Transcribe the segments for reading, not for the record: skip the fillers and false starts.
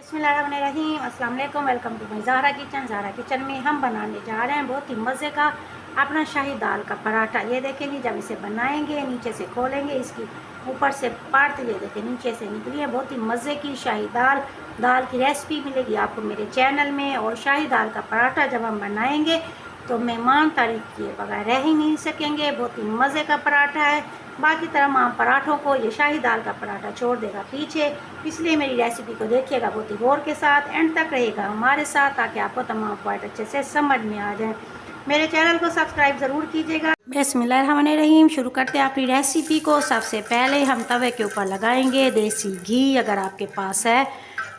बिस्मिल्लाहिर्रहमानिर्रहीम। अस्सलाम वालेकुम। Welcome to my Zahra kitchen. Zahra kitchen में हम बनाने जा रहे हैं बहुत ही मज़े का अपना शाही दाल का पराठा। ये देखेंगे जब इसे बनाएंगे नीचे से खोलेंगे, इसकी ऊपर से पार्ट ये देखें नीचे से निकली है। बहुत ही मज़े की शाही दाल की रेसिपी मिलेगी आपको मेरे चैनल में। और शाही दाल का पराठा जब हम बनाएंगे तो मेहमान तारीफ़ किए बगैर रह ही नहीं सकेंगे। बहुत ही मज़े का पराठा है। बाकी तमाम पराठों को ये शाही दाल का पराठा छोड़ देगा पीछे, इसलिए मेरी रेसिपी को देखिएगा बहुत ही गौर के साथ, एंड तक रहेगा हमारे साथ ताकि आपको तमाम पॉइंट अच्छे से समझ में आ जाए। मेरे चैनल को सब्सक्राइब ज़रूर कीजिएगा। बिस्मिल्लाहिर्रहमानिर्रहीम। शुरू करते हैं अपनी रेसिपी को। सबसे पहले हम तवे के ऊपर लगाएंगे देसी घी। अगर आपके पास है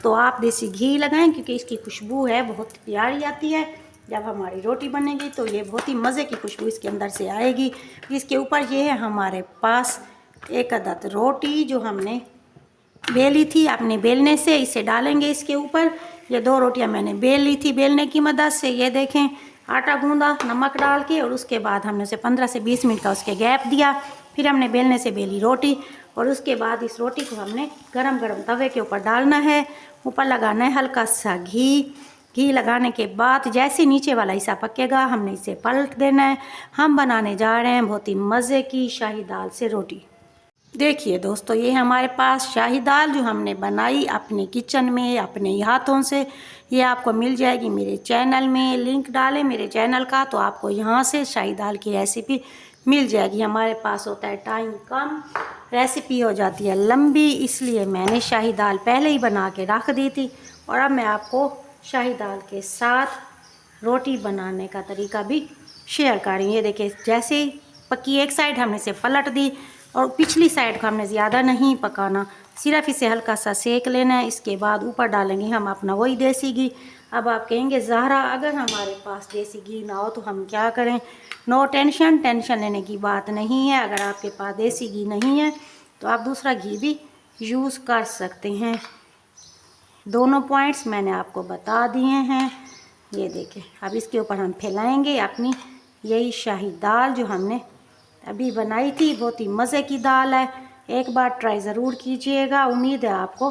तो आप देसी घी लगाएं, क्योंकि इसकी खुशबू है बहुत प्यारी आती है। जब हमारी रोटी बनेगी तो ये बहुत ही मज़े की खुशबू इसके अंदर से आएगी। इसके ऊपर ये है हमारे पास एक अदद रोटी जो हमने बेली थी अपने बेलने से, इसे डालेंगे इसके ऊपर। ये 2 रोटियां मैंने बेल ली थी बेलने की मदद से। ये देखें आटा गूंदा नमक डाल के, और उसके बाद हमने उसे 15 से 20 मिनट का उसके गैप दिया। फिर हमने बेलने से बेली रोटी, और उसके बाद इस रोटी को हमने गरम गरम तवे के ऊपर डालना है। ऊपर लगाना है हल्का सा घी लगाने के बाद जैसे नीचे वाला हिस्सा पकेगा हमने इसे पलट देना है। हम बनाने जा रहे हैं बहुत ही मज़े की शाही दाल से रोटी। देखिए दोस्तों, ये हमारे पास शाही दाल जो हमने बनाई अपने किचन में अपने हाथों से, ये आपको मिल जाएगी मेरे चैनल में। लिंक डालें मेरे चैनल का तो आपको यहाँ से शाही दाल की रेसिपी मिल जाएगी। हमारे पास होता है टाइम कम, रेसिपी हो जाती है लंबी, इसलिए मैंने शाही दाल पहले ही बना के रख दी थी। और अब मैं आपको शाही दाल के साथ रोटी बनाने का तरीका भी शेयर कर रही हूँ। ये देखिए जैसे ही पकी एक साइड हमने इसे पलट दी, और पिछली साइड को हमने ज़्यादा नहीं पकाना, सिर्फ इसे हल्का सा सेक लेना है। इसके बाद ऊपर डालेंगे हम अपना वही देसी घी। अब आप कहेंगे ज़हरा अगर हमारे पास देसी घी ना हो तो हम क्या करें? नो टेंशन, टेंशन लेने की बात नहीं है। अगर आपके पास देसी घी नहीं है तो आप दूसरा घी भी यूज़ कर सकते हैं। दोनों पॉइंट्स मैंने आपको बता दिए हैं। ये देखें अब इसके ऊपर हम फैलाएंगे अपनी यही शाही दाल जो हमने अभी बनाई थी। बहुत ही मज़े की दाल है, एक बार ट्राई ज़रूर कीजिएगा। उम्मीद है आपको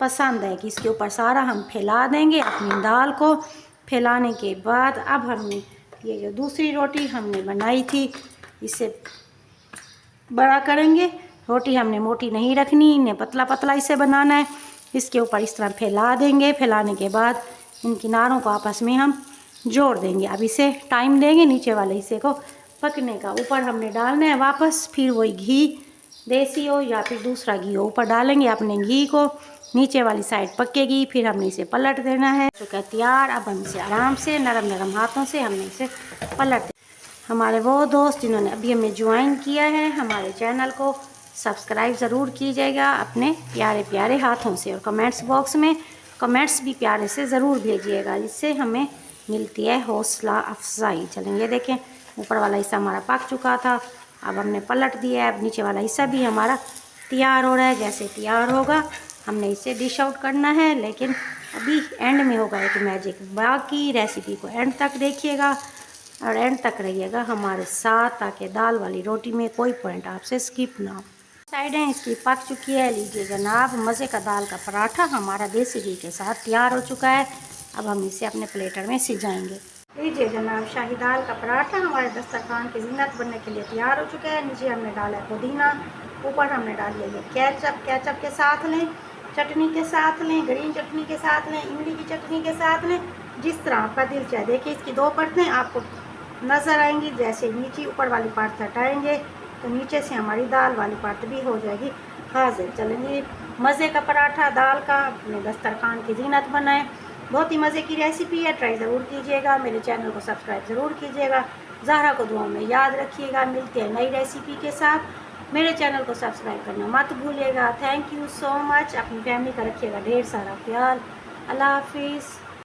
पसंद है। कि इसके ऊपर सारा हम फैला देंगे अपनी दाल को। फैलाने के बाद अब हमने ये जो दूसरी रोटी हमने बनाई थी इसे बड़ा करेंगे। रोटी हमने मोटी नहीं रखनी, इन्हें पतला पतला इसे बनाना है। इसके ऊपर इस तरह फैला देंगे। फैलाने के बाद इन किनारों को आपस में हम जोड़ देंगे। अब इसे टाइम देंगे नीचे वाले हिस्से को पकने का। ऊपर हमने डालना है वापस फिर वही घी, देसी हो या फिर दूसरा घी हो, ऊपर डालेंगे अपने घी को। नीचे वाली साइड पकेगी, फिर हमने इसे पलट देना है। चुका तैयार। अब हम इसे आराम से नरम नरम हाथों से हमने इसे पलट। हमारे वो दोस्त जिन्होंने अभी हमें ज्वाइन किया है हमारे चैनल को सब्सक्राइब ज़रूर कीजिएगा अपने प्यारे प्यारे हाथों से। और कमेंट्स बॉक्स में कमेंट्स भी प्यारे से ज़रूर भेजिएगा, जिससे हमें मिलती है हौसला अफजाई। चलें ये देखें ऊपर वाला हिस्सा हमारा पक चुका था, अब हमने पलट दिया है। अब नीचे वाला हिस्सा भी हमारा तैयार हो रहा है। जैसे तैयार होगा हमने इसे डिश आउट करना है, लेकिन अभी एंड में होगा एक मैजिक। बाकी रेसिपी को एंड तक देखिएगा और एंड तक रहिएगा हमारे साथ, ताकि दाल वाली रोटी में कोई पॉइंट आपसे स्किप ना हो। साइडें इसकी पक चुकी है। लीजिए जनाब, मज़े का दाल का पराठा हमारा देसी घी के साथ तैयार हो चुका है। अब हम इसे अपने प्लेटर में सिजाएंगे। लीजिए जनाब, शाही दाल का पराठा हमारे दस्तरखान की ज़ीनत बनने के लिए तैयार हो चुका है। नीचे हमने डाला है पुदीना, ऊपर हमने डाल लिया केचप। केचप के साथ लें, चटनी के साथ लें, ग्रीन चटनी के साथ लें, इमली की चटनी के साथ लें, जिस तरह आपका दिल चाहे। देखिए इसकी 2 परतें आपको नज़र आएंगी। जैसे नीचे ऊपर वाली परत हटाएंगे तो नीचे से हमारी दाल वाली परत भी हो जाएगी हाजिर। चलेंगे मज़े का पराठा दाल का अपने दस्तरखान की ज़ीनत बनाएं। बहुत ही मज़े की रेसिपी है, ट्राई ज़रूर कीजिएगा। मेरे चैनल को सब्सक्राइब ज़रूर कीजिएगा। ज़हरा को दुआ में याद रखिएगा। मिलते हैं नई रेसिपी के साथ। मेरे चैनल को सब्सक्राइब करना मत भूलिएगा। Thank you so much. अपनी फैमिली का रखिएगा ढेर सारा ख्याल। अल्लाह हाफिज़।